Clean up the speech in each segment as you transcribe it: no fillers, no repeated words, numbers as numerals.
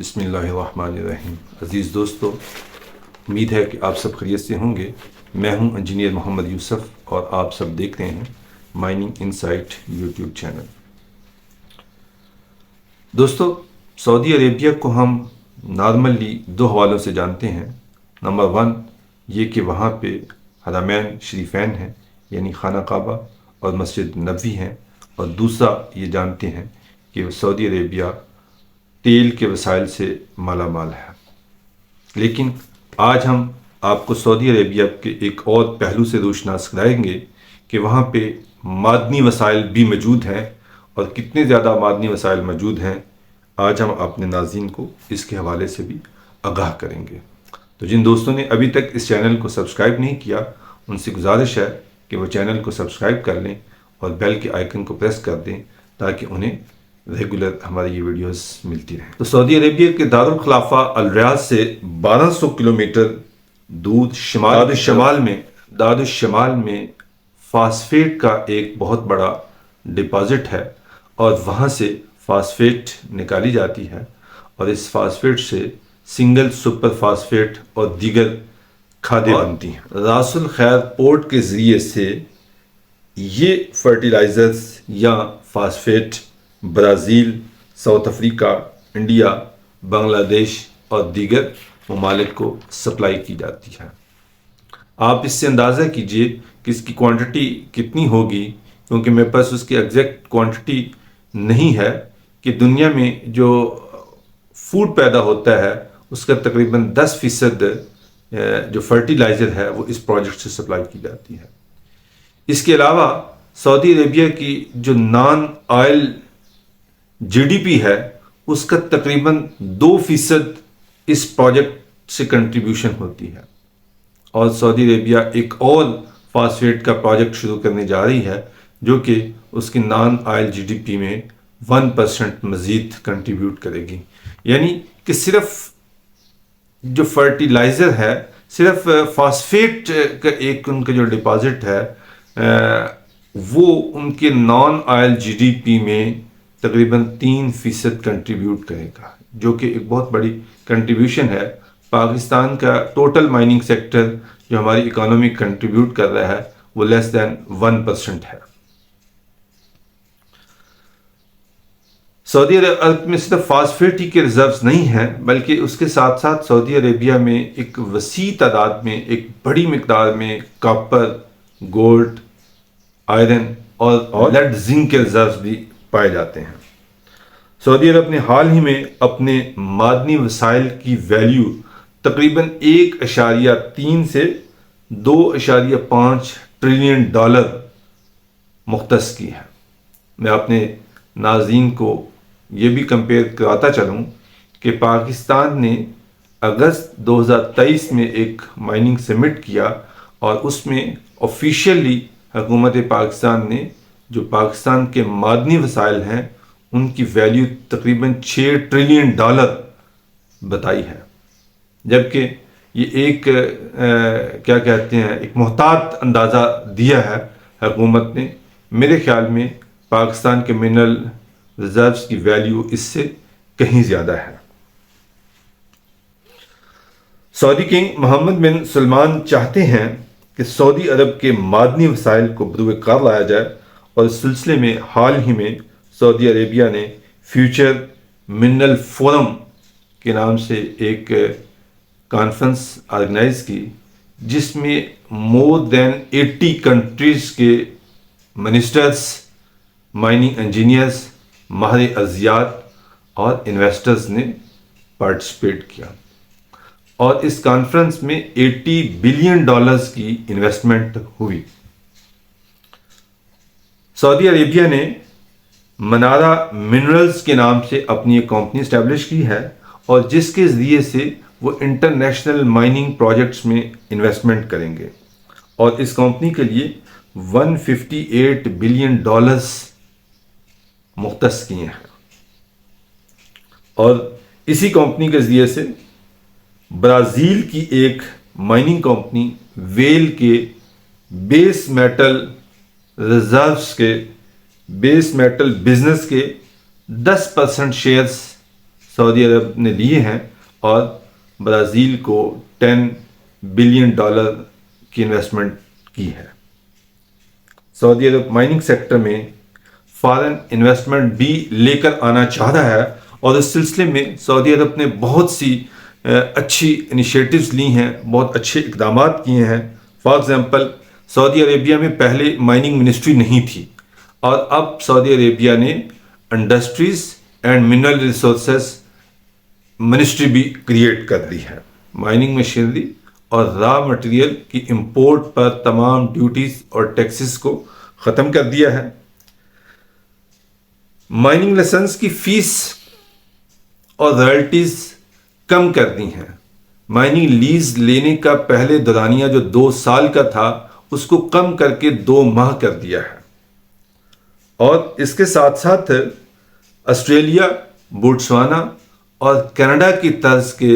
بسم اللہ الرحمن الرحیم۔ عزیز دوستو، امید ہے کہ آپ سب خیریت سے ہوں گے۔ میں ہوں انجینئر محمد یوسف اور آپ سب دیکھ رہے ہیں مائننگ انسائٹ یوٹیوب چینل۔ دوستو، سعودی عربیہ کو ہم نارملی دو حوالوں سے جانتے ہیں۔ نمبر 1 یہ کہ وہاں پہ حرمین شریفین ہیں، یعنی خانہ کعبہ اور مسجد نبوی ہیں، اور دوسرا یہ جانتے ہیں کہ سعودی عربیہ تیل کے وسائل سے مالا مال ہے۔ لیکن آج ہم آپ کو سعودی عربیہ کے ایک اور پہلو سے روشناس کرائیں گے کہ وہاں پہ معدنی وسائل بھی موجود ہیں، اور کتنے زیادہ معدنی وسائل موجود ہیں آج ہم اپنے ناظرین کو اس کے حوالے سے بھی آگاہ کریں گے۔ تو جن دوستوں نے ابھی تک اس چینل کو سبسکرائب نہیں کیا، ان سے گزارش ہے کہ وہ چینل کو سبسکرائب کر لیں اور بیل کے آئیکن کو پریس کر دیں تاکہ انہیں ریگولر ہماری یہ ویڈیوز ملتی رہیں۔ تو سعودی عربیہ کے دارالخلافہ الریاض سے 1200 کلومیٹر دور داد الشمال میں فاسفیٹ کا ایک بہت بڑا ڈپازٹ ہے، اور وہاں سے فاسفیٹ نکالی جاتی ہے، اور اس فاسفیٹ سے سنگل سپر فاسفیٹ اور دیگر کھادیں بنتی ہیں۔ راس الخیر پورٹ کے ذریعے سے یہ فرٹیلائزرز یا phosphate Brazil, South Africa, India, Bangladesh اور دیگر ممالک کو سپلائی کی جاتی ہے۔ آپ اس سے اندازہ کیجئے کہ اس کی کوانٹٹی کتنی ہوگی، کیونکہ میرے پاس اس کی ایگزیکٹ کوانٹٹی نہیں ہے کہ دنیا میں جو فوڈ پیدا ہوتا ہے اس کا تقریباً 10% جو فرٹیلائزر ہے وہ اس پروجیکٹ سے سپلائی کی جاتی ہے۔ اس کے علاوہ سعودی عربیہ کی جو نان آئل جی ڈی پی ہے اس کا تقریباً 2% اس پروجیکٹ سے کنٹریبیوشن ہوتی ہے، اور سعودی عربیہ ایک اور فاسفیٹ کا پروجیکٹ شروع کرنے جا رہی ہے جو کہ اس کی نان آئل جی ڈی پی میں 1% مزید کنٹریبیوٹ کرے گی۔ یعنی کہ صرف جو فرٹیلائزر ہے، صرف فاسفیٹ کا ایک ان کا جو ڈپازٹ ہے وہ ان کے نان آئل جی ڈی پی میں تقریباً 3% کنٹریبیوٹ کرے گا، جو کہ ایک بہت بڑی کنٹریبیوشن ہے۔ پاکستان کا ٹوٹل مائننگ سیکٹر جو ہماری اکانومی کنٹریبیوٹ کر رہا ہے وہ لیس دین 1% ہے۔ سعودی عرب میں صرف فاسفیٹ ہی کے ریزروز نہیں ہیں، بلکہ اس کے ساتھ ساتھ سعودی عربیہ میں ایک وسیع تعداد میں، ایک بڑی مقدار میں کاپر، گولڈ، آئرن اور لیڈ زنک کے ریزروز بھی پائے جاتے ہیں۔ سعودی عرب نے حال ہی میں اپنے معدنی وسائل کی ویلیو تقریباً 1.3 سے 2.5 ٹریلین ڈالر مختص کی ہے۔ میں اپنے ناظرین کو یہ بھی کمپیئر کراتا چلوں کہ پاکستان نے اگست 2023 میں ایک مائننگ سمٹ کیا، اور اس میں آفیشیلی حکومت پاکستان نے جو پاکستان کے معدنی وسائل ہیں ان کی ویلیو تقریباً 6 ٹریلین ڈالر بتائی ہے، جبکہ یہ ایک کیا کہتے ہیں ایک محتاط اندازہ دیا ہے حکومت نے۔ میرے خیال میں پاکستان کے منرل ریزروز کی ویلیو اس سے کہیں زیادہ ہے۔ سعودی کنگ محمد بن سلمان چاہتے ہیں کہ سعودی عرب کے معدنی وسائل کو بروئے کار لایا جائے، اور اس سلسلے میں حال ہی میں سعودی عربیہ نے فیوچر منرل فورم کے نام سے ایک کانفرنس آرگنائز کی، جس میں مور دین 80 کنٹریز کے منسٹرز، مائننگ انجینئرز، ماہر ارضیات اور انویسٹرز نے پارٹیسپیٹ کیا، اور اس کانفرنس میں $80 بلین کی انویسٹمنٹ ہوئی۔ سعودی عربیہ نے منارہ منرلز کے نام سے اپنی ایک کمپنی اسٹیبلش کی ہے، اور جس کے ذریعے سے وہ انٹرنیشنل مائننگ پروجیکٹس میں انویسٹمنٹ کریں گے، اور اس کمپنی کے لیے $158 بلین مختص کیے ہیں۔ اور اسی کمپنی کے ذریعے سے برازیل کی ایک مائننگ کمپنی ویل کے بیس میٹل ریزروز کے بیس میٹل بزنس کے 10% شیئرز سعودی عرب نے لیے ہیں اور برازیل کو $10 بلین کی انویسٹمنٹ کی ہے۔ سعودی عرب مائننگ سیکٹر میں فارن انویسٹمنٹ بھی لے کر آنا چاہ رہا ہے، اور اس سلسلے میں سعودی عرب نے بہت سی اچھی انیشیٹوز لی ہیں، بہت اچھے اقدامات کیے ہیں۔ فار ایگزامپل، سعودی عربیہ میں پہلے مائننگ منسٹری نہیں تھی، اور اب سعودی عربیہ نے industries and mineral resources ministry بھی کریٹ کر دی ہے۔ مائننگ مشینری اور را مٹیریل کی امپورٹ پر تمام ڈیوٹیز اور ٹیکسز کو ختم کر دیا ہے۔ مائننگ لائسنس کی فیس اور رائلٹیز کم کر دی ہیں۔ مائننگ لیز لینے کا پہلے دورانیہ جو 2 سال کا تھا اس کو کم کر کے 2 ماہ کر دیا ہے، اور اس کے ساتھ ساتھ آسٹریلیا، بوٹسوانا اور کینیڈا کی طرز کے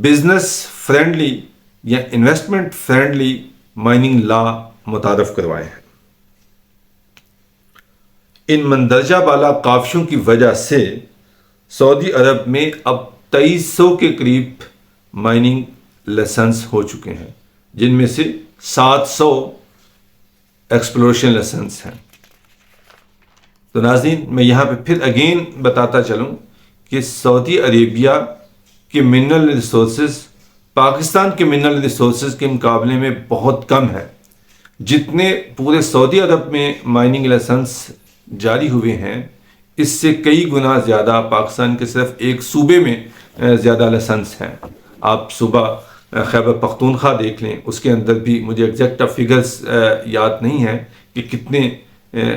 بزنس فرینڈلی یا انویسٹمنٹ فرینڈلی مائننگ لا متعارف کروائے ہیں۔ ان مندرجہ بالا کاوشوں کی وجہ سے سعودی عرب میں اب 2300 کے قریب مائننگ لائسنس ہو چکے ہیں، جن میں سے 700 ایکسپلوریشن لائسنس ہیں۔ تو ناظرین، میں یہاں پہ پھر اگین بتاتا چلوں کہ سعودی عربیہ کے منرل ریسورسز پاکستان کے منرل ریسورسز کے مقابلے میں بہت کم ہے۔ جتنے پورے سعودی عرب میں مائننگ لائسنس جاری ہوئے ہیں، اس سے کئی گنا زیادہ پاکستان کے صرف ایک صوبے میں زیادہ لائسنس ہیں۔ آپ صوبہ خیبر پختونخوا دیکھ لیں، اس کے اندر بھی مجھے ایگزیکٹ فگرز یاد نہیں ہیں کہ کتنے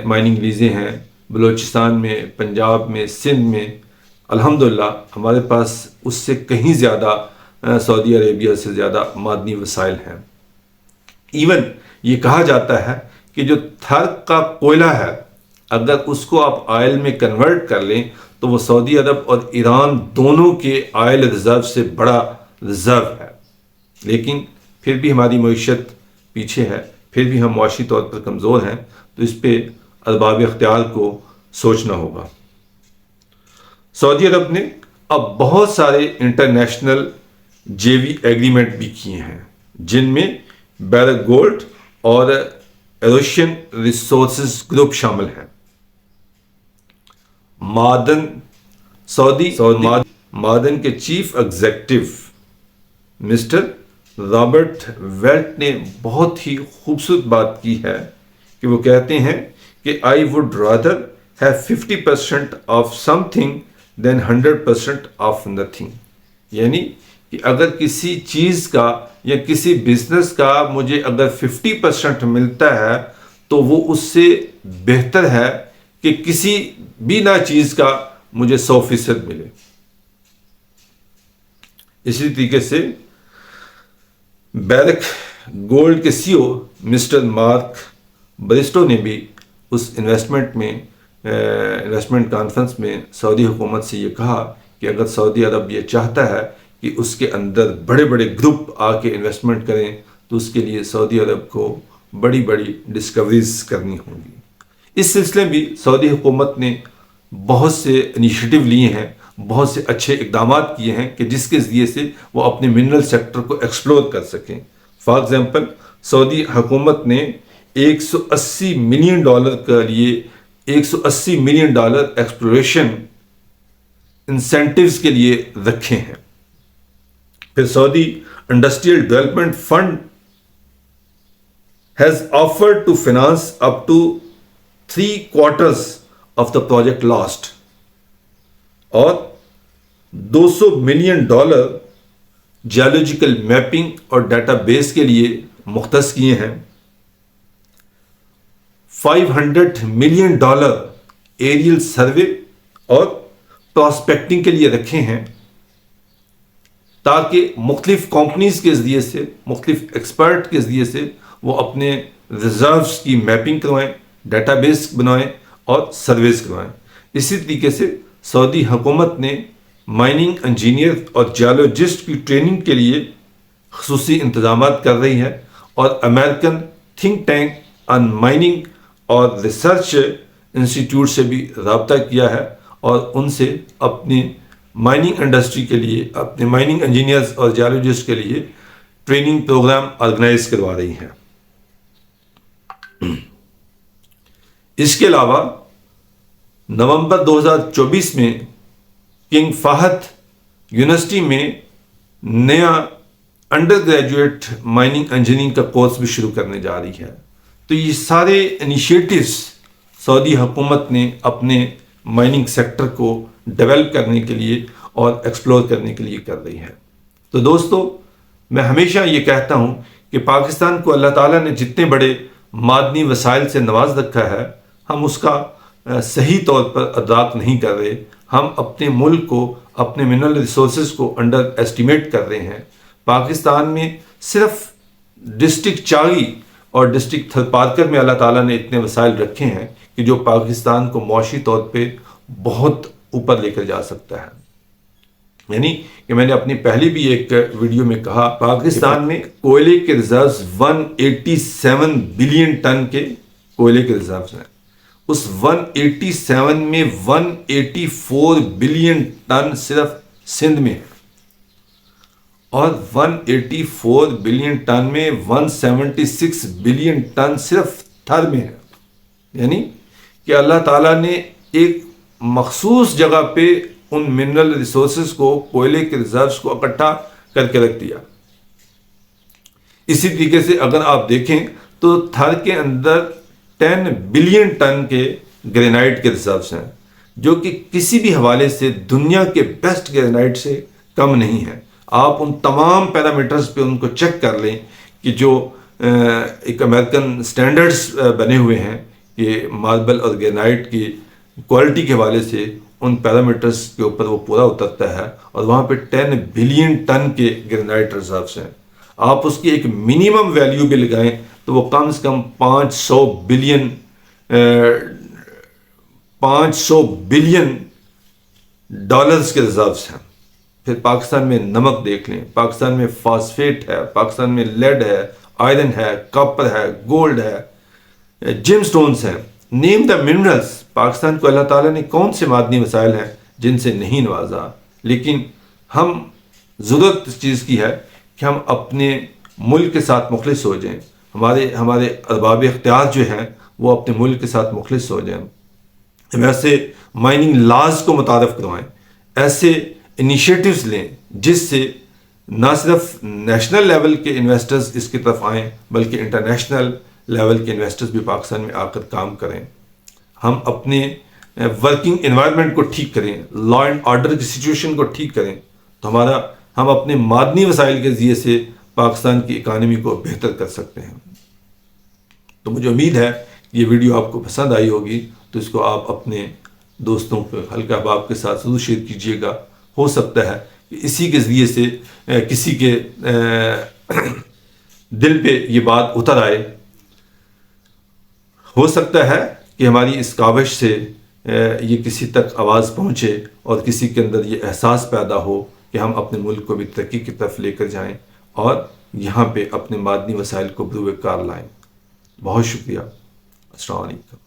مائننگ لیزیں ہیں۔ بلوچستان میں، پنجاب میں، سندھ میں الحمدللہ ہمارے پاس اس سے کہیں زیادہ سعودی عربیہ سے زیادہ معدنی وسائل ہیں۔ ایون یہ کہا جاتا ہے کہ جو تھر کا کوئلہ ہے، اگر اس کو آپ آئل میں کنورٹ کر لیں تو وہ سعودی عرب اور ایران دونوں کے آئل ریزرو سے بڑا ریزرو ہے۔ لیکن پھر بھی ہماری معیشت پیچھے ہے، پھر بھی ہم معاشی طور پر کمزور ہیں، تو اس پہ ارباب اختیار کو سوچنا ہوگا۔ سعودی عرب نے اب بہت سارے انٹرنیشنل جیوی ایگریمنٹ بھی کیے ہیں، جن میں بیرک گولڈ اور ایروشین ریسورسز گروپ شامل ہیں۔ معدن کے chief executive mister Robert Wilt نے بہت ہی خوبصورت بات کی ہے کہ وہ کہتے ہیں کہ I would rather have 50% of something than 100% of nothing۔ یعنی کہ اگر کسی چیز کا یا کسی بزنس کا مجھے اگر 50% ملتا ہے تو وہ اس سے بہتر ہے کہ کسی بھی نہ چیز کا مجھے 100% ملے۔ اسی طریقے سے بیرک گولڈ کے CEO مسٹر مارک بریسٹو نے بھی اس انویسٹمنٹ کانفرنس میں سعودی حکومت سے یہ کہا کہ اگر سعودی عرب یہ چاہتا ہے کہ اس کے اندر بڑے بڑے گروپ آ کے انویسٹمنٹ کریں تو اس کے لیے سعودی عرب کو بڑی بڑی ڈسکوریز کرنی ہوں گی۔ اس سلسلے میں بھی سعودی حکومت نے بہت سے انیشیٹو لیے ہیں، بہت سے اچھے اقدامات کیے ہیں کہ جس کے ذریعے سے وہ اپنے منرل سیکٹر کو ایکسپلور کر سکیں۔ فار ایگزامپل، سعودی حکومت نے $180 ملین کے لیے $180 ملین ایکسپلوریشن انسینٹیوز کے لیے رکھے ہیں۔ پھر Saudi industrial development fund has offered to finance up to 3/4 of the project lost، اور $200 ملین جیولوجیکل میپنگ اور ڈیٹا بیس کے لیے مختص کیے ہیں۔ $500 ملین ایریل سروے اور پراسپیکٹنگ کے لیے رکھے ہیں، تاکہ مختلف کمپنیز کے ذریعے سے، مختلف ایکسپرٹ کے ذریعے سے وہ اپنے ریزروز کی میپنگ کروائیں، ڈیٹا بیس بنائیں اور سرویز کروائیں۔ اسی طریقے سے سعودی حکومت نے مائننگ انجینئر اور جیولوجسٹ کی ٹریننگ کے لیے خصوصی انتظامات کر رہی ہے، اور امریکن تھنک ٹینک آن مائننگ اور ریسرچ انسٹیٹیوٹ سے بھی رابطہ کیا ہے اور ان سے اپنی مائننگ انڈسٹری کے لیے، اپنے مائننگ انجینئرز اور جیولوجسٹ کے لیے ٹریننگ پروگرام آرگنائز کروا رہی ہیں۔ اس کے علاوہ نومبر 2024 میں کنگ فہد یونیورسٹی میں نیا انڈر گریجویٹ مائننگ انجینئرنگ کا کورس بھی شروع کرنے جا رہی ہے۔ تو یہ سارے انیشیٹوز سعودی حکومت نے اپنے مائننگ سیکٹر کو ڈیولپ کرنے کے لیے اور ایکسپلور کرنے کے لیے کر رہی ہے۔ تو دوستو، میں ہمیشہ یہ کہتا ہوں کہ پاکستان کو اللہ تعالیٰ نے جتنے بڑے معدنی وسائل سے نواز رکھا ہے، ہم اس کا صحیح طور پر ادراک نہیں کر رہے۔ ہم اپنے ملک کو، اپنے منرل ریسورسز کو انڈر ایسٹیمیٹ کر رہے ہیں۔ پاکستان میں صرف ڈسٹرکٹ چاغی اور ڈسٹرکٹ تھلپارکر میں اللہ تعالیٰ نے اتنے وسائل رکھے ہیں کہ جو پاکستان کو معاشی طور پہ بہت اوپر لے کر جا سکتا ہے۔ یعنی کہ میں نے اپنی پہلی بھی ایک ویڈیو میں کہا، پاکستان میں کوئلے کے ریزروز 187 بلین ٹن کے کوئلے کے ریزروز ہیں۔ اس 187 میں 184 بلین ٹن صرف سندھ میں ہے، اور 184 بلین ٹن میں 176 بلین ٹن صرف تھر میں ہے۔ یعنی کہ اللہ تعالیٰ نے ایک مخصوص جگہ پہ ان منرل ریسورسز کو، کوئلے کے ریزروز کو اکٹھا کر کے رکھ دیا۔ اسی طریقے سے اگر آپ دیکھیں تو تھر کے اندر 10 بلین ٹن کے گرینائٹ کے ریزروز ہیں، جو کہ کسی بھی حوالے سے دنیا کے بیسٹ گرینائٹ سے کم نہیں ہے۔ آپ ان تمام پیرامیٹرز پہ ان کو چیک کر لیں کہ جو ایک امریکن سٹینڈرڈز بنے ہوئے ہیں کہ ماربل اور گرینائٹ کی کوالٹی کے حوالے سے، ان پیرامیٹرز کے اوپر وہ پورا اترتا ہے، اور وہاں پہ 10 بلین ٹن کے گرینائٹ ریزروز ہیں۔ آپ اس کی ایک منیمم ویلیو بھی لگائیں تو وہ کم سے کم 500 بلین ڈالرز کے ریزروز ہیں۔ پھر پاکستان میں نمک دیکھ لیں، پاکستان میں فاسفیٹ ہے، پاکستان میں لیڈ ہے، آئرن ہے، کاپر ہے، گولڈ ہے، جیم سٹونز ہیں، نیم دا منرلز۔ پاکستان کو اللہ تعالیٰ نے کون سے معدنی وسائل ہیں جن سے نہیں نوازا؟ لیکن ہم ضرورت اس چیز کی ہے کہ ہم اپنے ملک کے ساتھ مخلص ہو جائیں، ہمارے ارباب اختیار جو ہیں وہ اپنے ملک کے ساتھ مخلص ہو جائیں، ویسے مائننگ لاز کو متعارف کروائیں، ایسے انیشیٹوز لیں جس سے نہ صرف نیشنل لیول کے انویسٹرز اس کی طرف آئیں بلکہ انٹرنیشنل لیول کے انویسٹرز بھی پاکستان میں آ کر کام کریں۔ ہم اپنے ورکنگ انوائرمنٹ کو ٹھیک کریں، لا اینڈ آرڈر کی سچویشن کو ٹھیک کریں، تو ہم اپنے معدنی وسائل کے ذریعے سے پاکستان کی اکانومی کو بہتر کر سکتے ہیں۔ تو مجھے امید ہے کہ یہ ویڈیو آپ کو پسند آئی ہوگی، تو اس کو آپ اپنے دوستوں کے، حلقہ احباب کے ساتھ ضرور شیئر کیجیے گا۔ ہو سکتا ہے کہ اسی کے ذریعے سے کسی کے دل پہ یہ بات اتر آئے۔ ہو سکتا ہے کہ ہماری اس کاوش سے یہ کسی تک آواز پہنچے اور کسی کے اندر یہ احساس پیدا ہو کہ ہم اپنے ملک کو بھی ترقی کی طرف لے کر جائیں اور یہاں پہ اپنے معدنی وسائل کو بروئے کار لائیں۔ بہت شکریہ۔ السلام علیکم۔